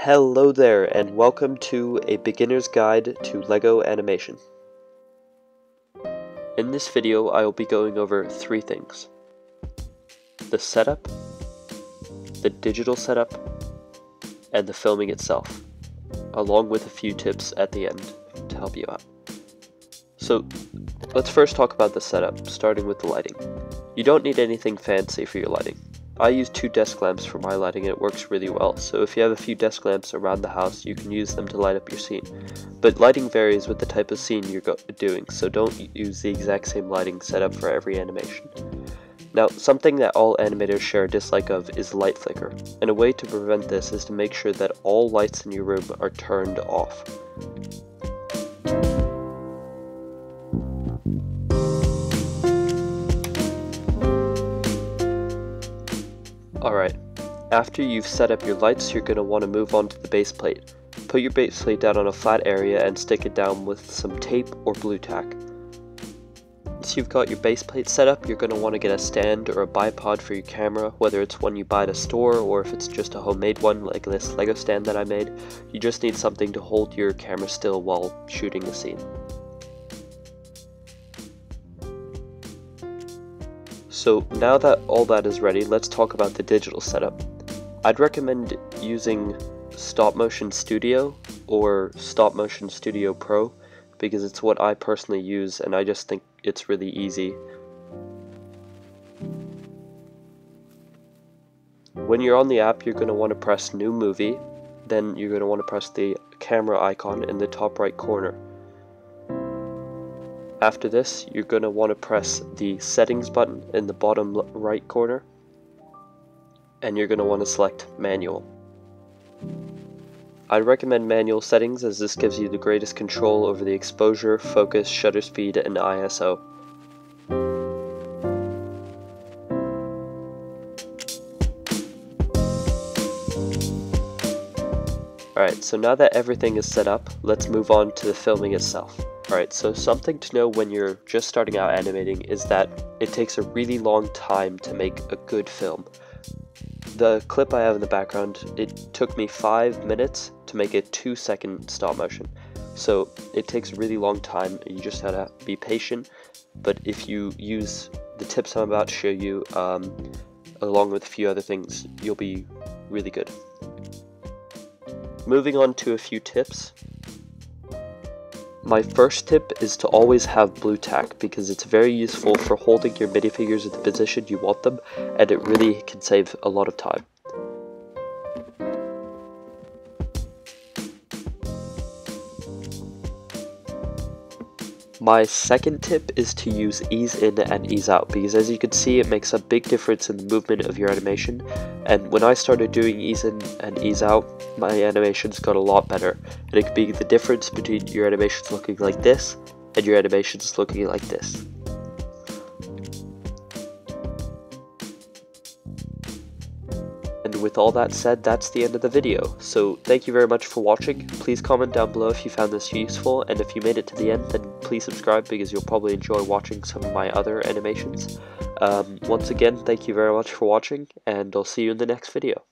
Hello there, and welcome to a beginner's guide to LEGO animation. In this video, I will be going over three things: the setup, the digital setup, and the filming itself, along with a few tips at the end to help you out. So, let's first talk about the setup, starting with the lighting. You don't need anything fancy for your lighting. I use 2 desk lamps for my lighting and it works really well, so if you have a few desk lamps around the house, you can use them to light up your scene. But lighting varies with the type of scene you're doing, so don't use the exact same lighting setup for every animation. Now, something that all animators share a dislike of is light flicker, and a way to prevent this is to make sure that all lights in your room are turned off. Alright, after you've set up your lights, you're going to want to move on to the base plate. Put your base plate down on a flat area and stick it down with some tape or glue tack. Once you've got your base plate set up, you're going to want to get a stand or a bipod for your camera, whether it's one you buy at a store or if it's just a homemade one like this Lego stand that I made. You just need something to hold your camera still while shooting the scene. So now that all that is ready, let's talk about the digital setup. I'd recommend using Stop Motion Studio or Stop Motion Studio Pro because it's what I personally use and I just think it's really easy. When you're on the app, you're going to want to press New Movie, then you're going to want to press the camera icon in the top right corner. After this, you're going to want to press the settings button in the bottom right corner, and you're going to want to select manual. I recommend manual settings as this gives you the greatest control over the exposure, focus, shutter speed, and ISO. Alright, so now that everything is set up, let's move on to the filming itself. Alright, so something to know when you're just starting out animating is that it takes a really long time to make a good film. The clip I have in the background, it took me 5 minutes to make a 2-second stop motion. So it takes a really long time, you just gotta be patient, but if you use the tips I'm about to show you, along with a few other things, you'll be really good. Moving on to a few tips. My first tip is to always have blue tack because it's very useful for holding your minifigures in the position you want them, and it really can save a lot of time. My second tip is to use ease in and ease out because as you can see it makes a big difference in the movement of your animation, and when I started doing ease in and ease out, my animations got a lot better, and it could be the difference between your animations looking like this and your animations looking like this. And with all that said, that's the end of the video. So thank you very much for watching. Please comment down below if you found this useful, and if you made it to the end, then please subscribe because you'll probably enjoy watching some of my other animations. Once again, thank you very much for watching, and I'll see you in the next video.